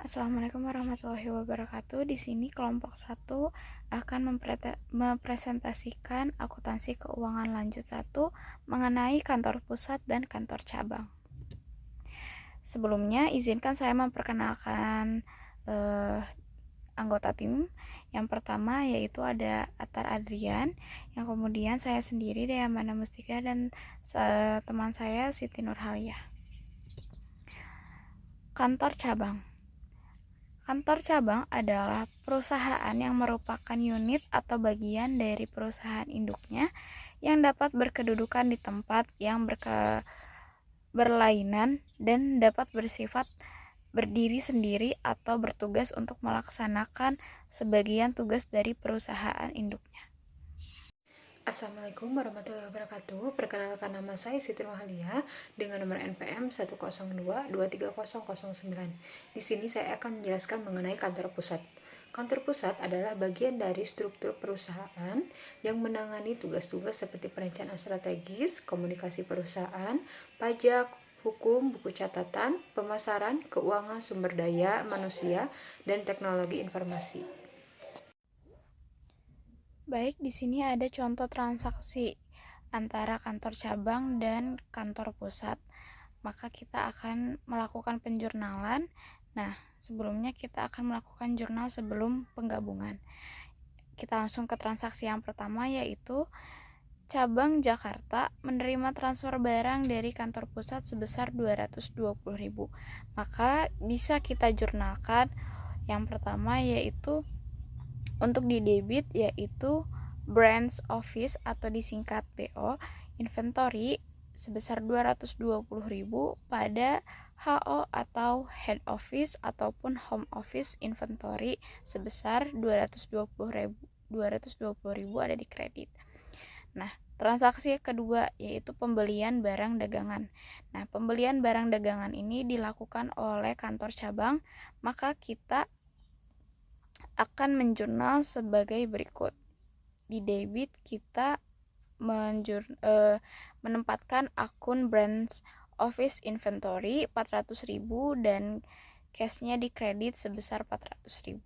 Assalamualaikum warahmatullahi wabarakatuh. Di sini kelompok 1 akan mempresentasikan akuntansi keuangan lanjut 1 mengenai kantor pusat dan kantor cabang. Sebelumnya, izinkan saya memperkenalkan anggota tim. Yang pertama yaitu ada Atar Adrian, yang kemudian saya sendiri Dayamana Mustika, dan teman saya Siti Nurhalia. Kantor cabang. Kantor cabang adalah perusahaan yang merupakan unit atau bagian dari perusahaan induknya yang dapat berkedudukan di tempat yang berlainan dan dapat bersifat berdiri sendiri atau bertugas untuk melaksanakan sebagian tugas dari perusahaan induknya. Assalamualaikum warahmatullahi wabarakatuh. Perkenalkan, nama saya Siti Nurhalia dengan nomor NPM 102230009. Di sini saya akan menjelaskan mengenai kantor pusat. Kantor pusat adalah bagian dari struktur perusahaan yang menangani tugas-tugas seperti perencanaan strategis, komunikasi perusahaan, pajak, hukum, buku catatan, pemasaran, keuangan, sumber daya manusia, dan teknologi informasi. Baik, di sini ada contoh transaksi antara kantor cabang dan kantor pusat. Maka kita akan melakukan penjurnalan. Nah, sebelumnya kita akan melakukan jurnal sebelum penggabungan. Kita langsung ke transaksi yang pertama, yaitu cabang Jakarta menerima transfer barang dari kantor pusat sebesar 220.000. Maka bisa kita jurnalkan. Yang pertama yaitu untuk di debit, yaitu branch office atau disingkat BO, inventory sebesar 220.000 pada HO atau head office ataupun home office inventory sebesar 220.000 ada di kredit. Nah, transaksi kedua yaitu pembelian barang dagangan. Nah, pembelian barang dagangan ini dilakukan oleh kantor cabang, maka kita akan menjurnal sebagai berikut. Di debit kita menempatkan akun branch office inventory 400.000 dan cashnya di kredit sebesar 400.000.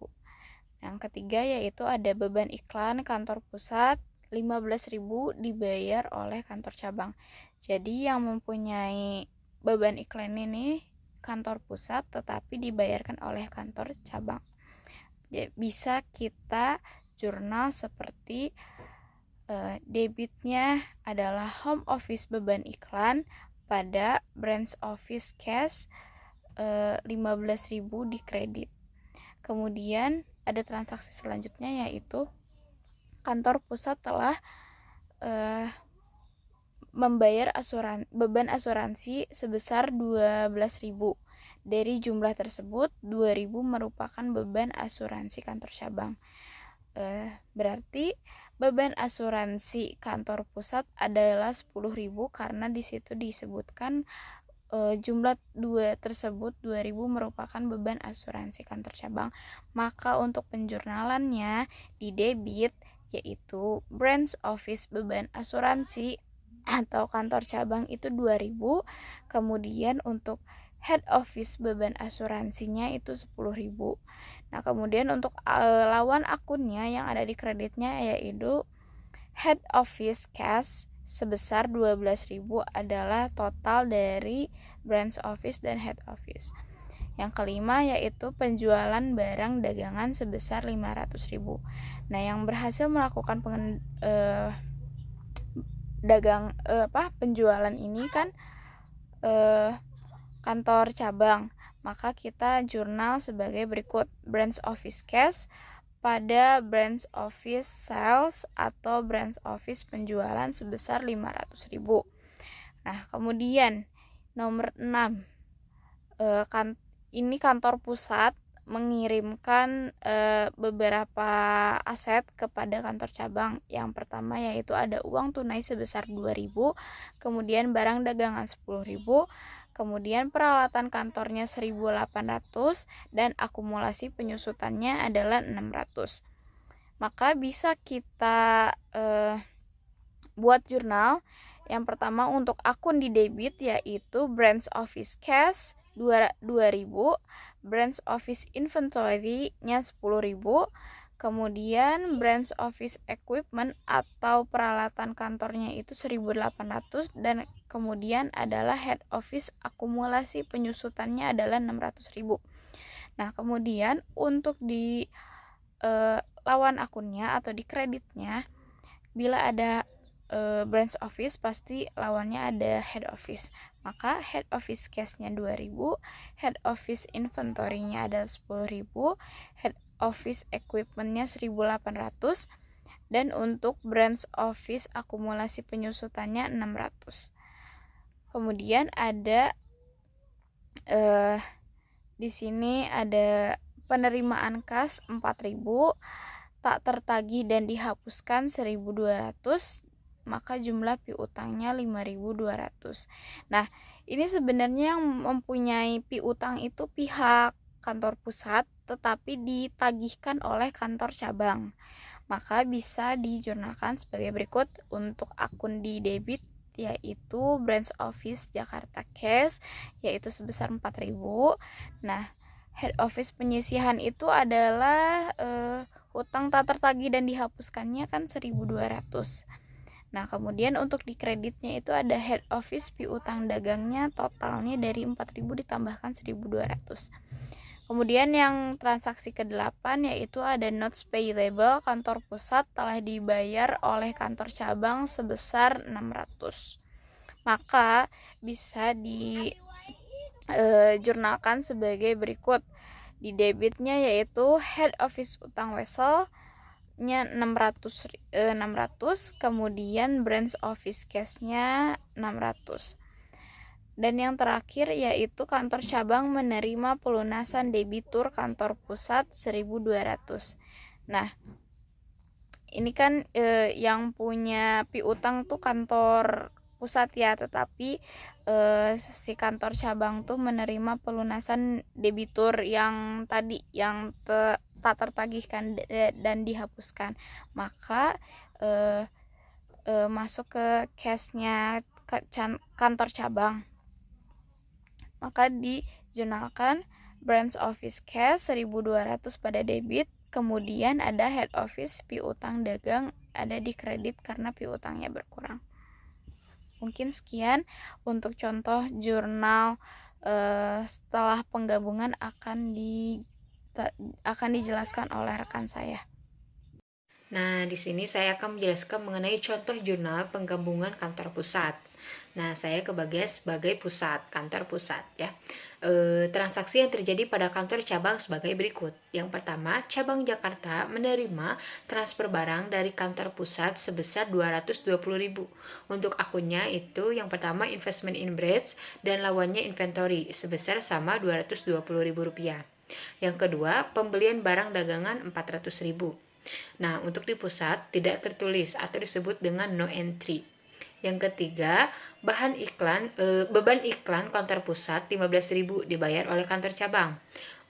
Yang ketiga yaitu ada beban iklan kantor pusat 15.000 dibayar oleh kantor cabang. Jadi yang mempunyai beban iklan ini kantor pusat tetapi dibayarkan oleh kantor cabang. Bisa kita jurnal seperti debitnya adalah home office beban iklan pada branch office cash 15.000 di kredit. Kemudian ada transaksi selanjutnya yaitu kantor pusat telah membayar beban asuransi sebesar 12.000. Dari jumlah tersebut, 2.000 merupakan beban asuransi kantor cabang. Berarti beban asuransi kantor pusat adalah 10.000 karena di situ disebutkan jumlah tersebut 2.000 merupakan beban asuransi kantor cabang. Maka untuk penjurnalannya di debit yaitu branch office beban asuransi atau kantor cabang itu 2.000. Kemudian untuk head office beban asuransinya itu 10.000. Nah, kemudian untuk lawan akunnya yang ada di kreditnya yaitu head office cash sebesar 12.000 adalah total dari branch office dan head office. Yang kelima yaitu penjualan barang dagangan sebesar 500.000. Nah, yang berhasil melakukan penjualan ini kan kantor cabang, maka kita jurnal sebagai berikut: branch office cash pada branch office sales atau branch office penjualan sebesar 500.000. Nah, kemudian nomor 6, ini kantor pusat mengirimkan beberapa aset kepada kantor cabang. Yang pertama yaitu ada uang tunai sebesar 2.000, kemudian barang dagangan 10.000, kemudian peralatan kantornya 1.800 dan akumulasi penyusutannya adalah 600. Maka bisa kita buat jurnal. Yang pertama untuk akun di debit yaitu branch office cash 2.000 branch office inventory-nya 10.000, kemudian branch office equipment atau peralatan kantornya itu 1.800, dan kemudian adalah head office akumulasi penyusutannya adalah 600.000. Nah, kemudian untuk di lawan akunnya atau di kreditnya, bila ada branch office pasti lawannya ada head office. Maka head office cash-nya 2.000, head office inventory-nya ada 10.000, head office equipment-nya 1.800, dan untuk branch office akumulasi penyusutannya 600. Kemudian ada di sini ada penerimaan kas 4.000, tak tertagih dan dihapuskan 1.200, maka jumlah piutangnya 5.200. Nah, ini sebenarnya yang mempunyai piutang itu pihak kantor pusat, tetapi ditagihkan oleh kantor cabang. Maka bisa dijurnalkan sebagai berikut. Untuk akun di debit yaitu branch office Jakarta Cash yaitu sebesar 4.000. Nah, head office penyisihan itu adalah hutang tak tertagih dan dihapuskannya kan 1.200. Nah, kemudian untuk di kreditnya itu ada head office piutang dagangnya totalnya dari 4.000 ditambahkan 1.200. Kemudian yang transaksi ke-8 yaitu ada notes payable kantor pusat telah dibayar oleh kantor cabang sebesar 600. Maka bisa jurnalkan sebagai berikut. Di debitnya yaitu head office utang wesel-nya 600, kemudian branch office cash-nya 600. Dan yang terakhir yaitu kantor cabang menerima pelunasan debitur kantor pusat 1.200. Nah, ini kan yang punya piutang tuh kantor pusat ya, tetapi si kantor cabang tuh menerima pelunasan debitur yang tadi yang tak tertagihkan dan dihapuskan, maka masuk ke cashnya kantor cabang, maka dijurnalkan branch office cash 1.200 pada debit, kemudian ada head office piutang dagang ada di kredit karena piutangnya berkurang. Mungkin sekian untuk contoh jurnal setelah penggabungan akan dijelaskan oleh rekan saya. Nah, di sini saya akan menjelaskan mengenai contoh jurnal penggabungan kantor pusat. Nah, saya kebagian sebagai kantor pusat ya. Transaksi yang terjadi pada kantor cabang sebagai berikut. Yang pertama, cabang Jakarta menerima transfer barang dari kantor pusat sebesar 220.000. Untuk akunnya itu yang pertama investment in branch dan lawannya inventory sebesar sama Rp220.000. Yang kedua, pembelian barang dagangan 400.000. Nah, untuk di pusat tidak tertulis atau disebut dengan no entry. Yang ketiga, beban iklan kantor pusat 15.000 dibayar oleh kantor cabang.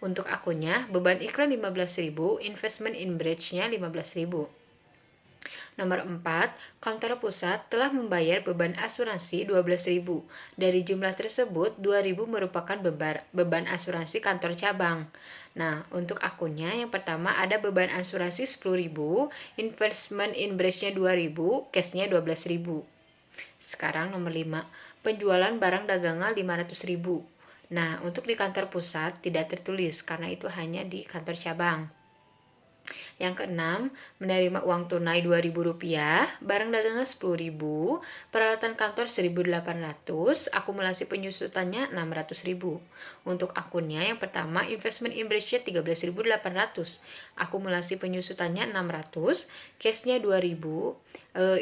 Untuk akunnya, beban iklan 15.000, investment in branch-nya 15.000. Nomor 4, kantor pusat telah membayar beban asuransi 12.000. Dari jumlah tersebut, 2.000 merupakan beban asuransi kantor cabang. Nah, untuk akunnya yang pertama ada beban asuransi 10.000, investment in branch-nya 2.000, cash-nya 12.000. Sekarang nomor 5, penjualan barang dagangan 500.000. Nah, untuk di kantor pusat tidak tertulis karena itu hanya di kantor cabang. Yang keenam, menerima uang tunai Rp2.000, barang dagangan Rp10.000, peralatan kantor Rp1.800, akumulasi penyusutannya Rp600.000. Untuk akunnya yang pertama, investment in branch-nya Rp13.800, akumulasi penyusutannya Rp600, cash-nya Rp2.000,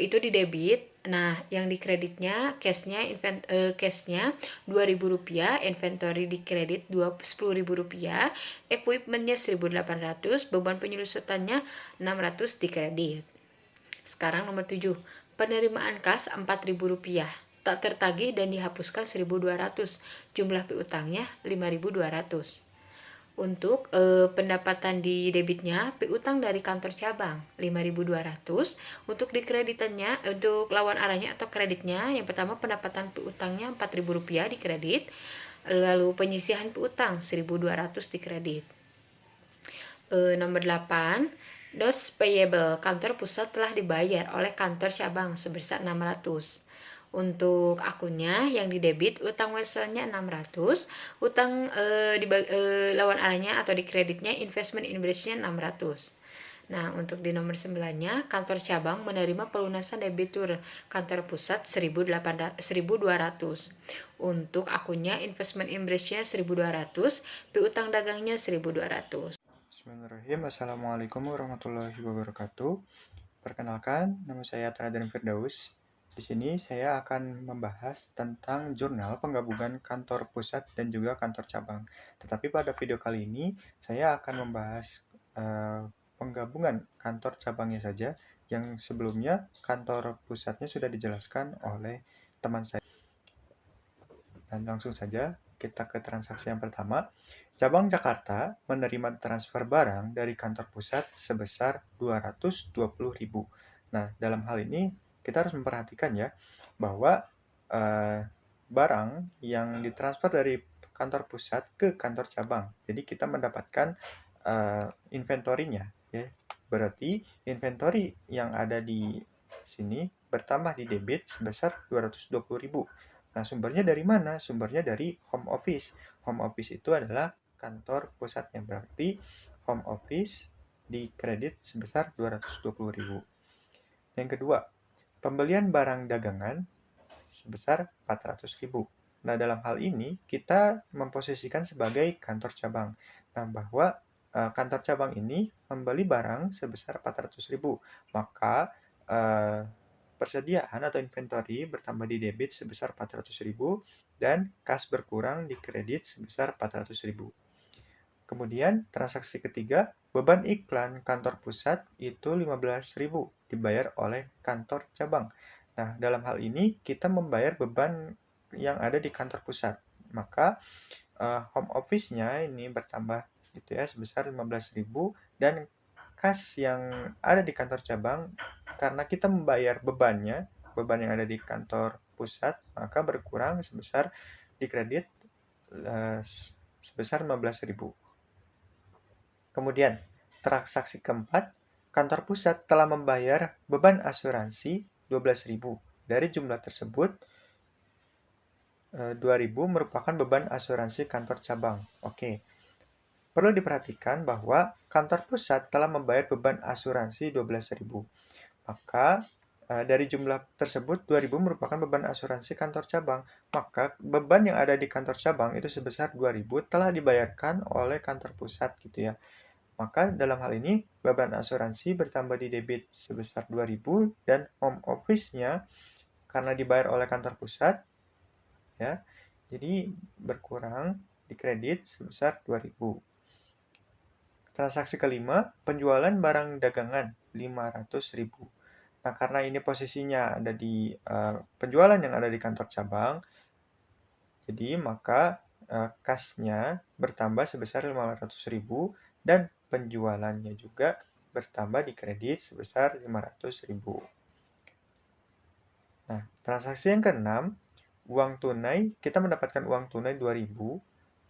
itu di debit. Nah, yang di kreditnya cashnya Rp2.000, inventory di kredit Rp10.000, equipmentnya Rp1.800, beban penyusutannya Rp600 di kredit. Sekarang nomor 7, penerimaan kas Rp4.000, tak tertagih dan dihapuskan Rp1.200, jumlah piutangnya Rp5.200. Untuk pendapatan di debitnya, piutang dari kantor cabang Rp5.200. Untuk di kreditannya, untuk lawan arahnya atau kreditnya, yang pertama pendapatan piutangnya Rp4.000 di kredit, Lalu penyisihan piutang 1.200 di kredit. Nomor 8, notes payable kantor pusat telah dibayar oleh kantor cabang sebesar 600. Untuk akunnya yang didebit utang weselnya 600, utang lawan arahnya atau di kreditnya investment in branch-nya 600. Nah, untuk di nomor 9-nya, kantor cabang menerima pelunasan debitur kantor pusat 1.200. Untuk akunnya investment in branch-nya 1.200, piutang dagangnya 1.200. Bismillahirrahmanirrahim. Assalamualaikum warahmatullahi wabarakatuh. Perkenalkan, nama saya Tradan Firdaus. Di sini saya akan membahas tentang jurnal penggabungan kantor pusat dan juga kantor cabang. Tetapi pada video kali ini, saya akan membahas penggabungan kantor cabangnya saja, yang sebelumnya kantor pusatnya sudah dijelaskan oleh teman saya. Dan langsung saja kita ke transaksi yang pertama. Cabang Jakarta menerima transfer barang dari kantor pusat sebesar 220.000. Nah, dalam hal ini kita harus memperhatikan ya bahwa barang yang ditransfer dari kantor pusat ke kantor cabang. Jadi kita mendapatkan inventorinya ya. Berarti inventory yang ada di sini bertambah di debit sebesar 220.000. Nah, sumbernya dari mana? Sumbernya dari home office. Home office itu adalah kantor pusatnya. Berarti home office di kredit sebesar 220.000. Yang kedua, pembelian barang dagangan sebesar 400.000. Nah, dalam hal ini kita memposisikan sebagai kantor cabang. Nah, bahwa kantor cabang ini membeli barang sebesar 400.000. Maka persediaan atau inventory bertambah di debit sebesar 400.000 dan kas berkurang di kredit sebesar 400.000. Kemudian transaksi ketiga, beban iklan kantor pusat itu 15.000 dibayar oleh kantor cabang. Nah, dalam hal ini kita membayar beban yang ada di kantor pusat. Maka home office-nya ini bertambah gitu ya sebesar 15.000 dan kas yang ada di kantor cabang karena kita membayar beban yang ada di kantor pusat, maka berkurang sebesar di kredit sebesar 15.000. Kemudian, transaksi keempat, kantor pusat telah membayar beban asuransi 12.000. Dari jumlah tersebut, 2.000 merupakan beban asuransi kantor cabang. Oke. Perlu diperhatikan bahwa kantor pusat telah membayar beban asuransi 12.000. Maka dari jumlah tersebut 2.000 merupakan beban asuransi kantor cabang. Maka beban yang ada di kantor cabang itu sebesar 2.000 telah dibayarkan oleh kantor pusat gitu ya. Maka dalam hal ini beban asuransi bertambah di debit sebesar 2.000 dan home office-nya karena dibayar oleh kantor pusat ya. Jadi berkurang di kredit sebesar 2.000. Transaksi kelima, penjualan barang dagangan 500.000. Nah, karena ini posisinya ada di penjualan yang ada di kantor cabang, jadi maka kasnya bertambah sebesar 500.000 dan penjualannya juga bertambah di kredit sebesar 500.000. Nah, transaksi yang keenam, uang tunai, kita mendapatkan uang tunai 2.000,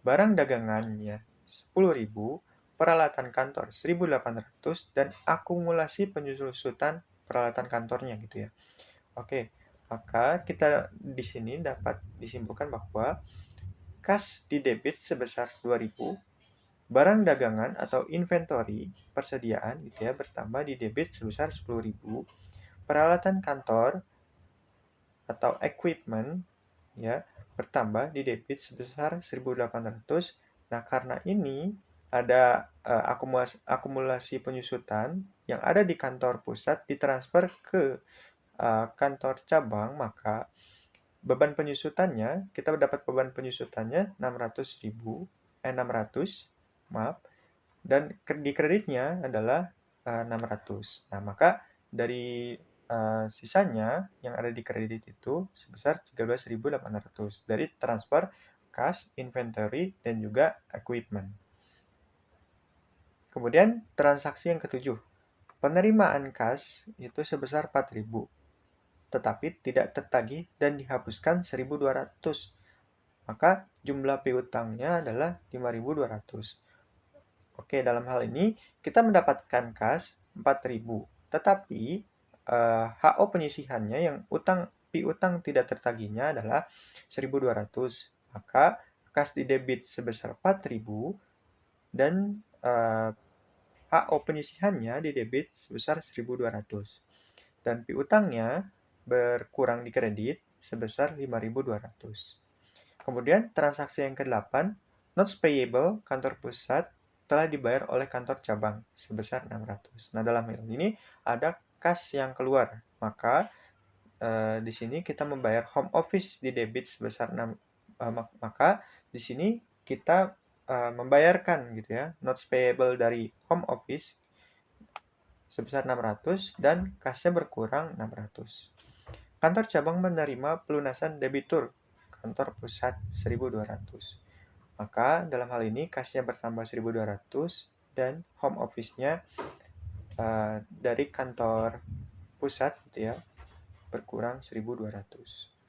barang dagangannya 10.000, peralatan kantor 1.800, dan akumulasi penyusutan peralatan kantornya gitu ya. Oke, maka kita di sini dapat disimpulkan bahwa kas di debit sebesar 2.000, barang dagangan atau inventory persediaan gitu ya bertambah di debit sebesar 10.000, peralatan kantor atau equipment ya bertambah di debit sebesar 1.800. Nah, karena ini ada akumulasi penyusutan yang ada di kantor pusat ditransfer ke kantor cabang, maka beban penyusutannya, kita dapat beban penyusutannya 600, maaf, dan di kreditnya adalah 600. Nah, maka dari sisanya yang ada di kredit itu sebesar 13.800 dari transfer kas, inventory, dan juga equipment. Kemudian transaksi yang ketujuh, penerimaan kas itu sebesar 4.000 tetapi tidak tertagih dan dihapuskan 1.200. Maka jumlah piutangnya adalah 5.200. Oke, dalam hal ini kita mendapatkan kas 4.000, tetapi HO penyisihannya yang piutang tidak tertagihnya adalah 1.200. Maka kas didebit sebesar 4.000 dan HO penyisihannya didebit sebesar 1.200. Dan piutangnya berkurang di kredit sebesar 5.200. Kemudian transaksi yang ke-8, notes payable kantor pusat telah dibayar oleh kantor cabang sebesar 600. Nah, dalam hal ini ada kas yang keluar, maka di sini kita membayar home office di debit sebesar 6, maka di sini kita membayarkan gitu ya, notes payable dari home office sebesar 600 dan kasnya berkurang 600. Kantor cabang menerima pelunasan debitur kantor pusat 1.200. Maka dalam hal ini kasnya bertambah 1.200 dan home office-nya dari kantor pusat gitu ya berkurang 1.200.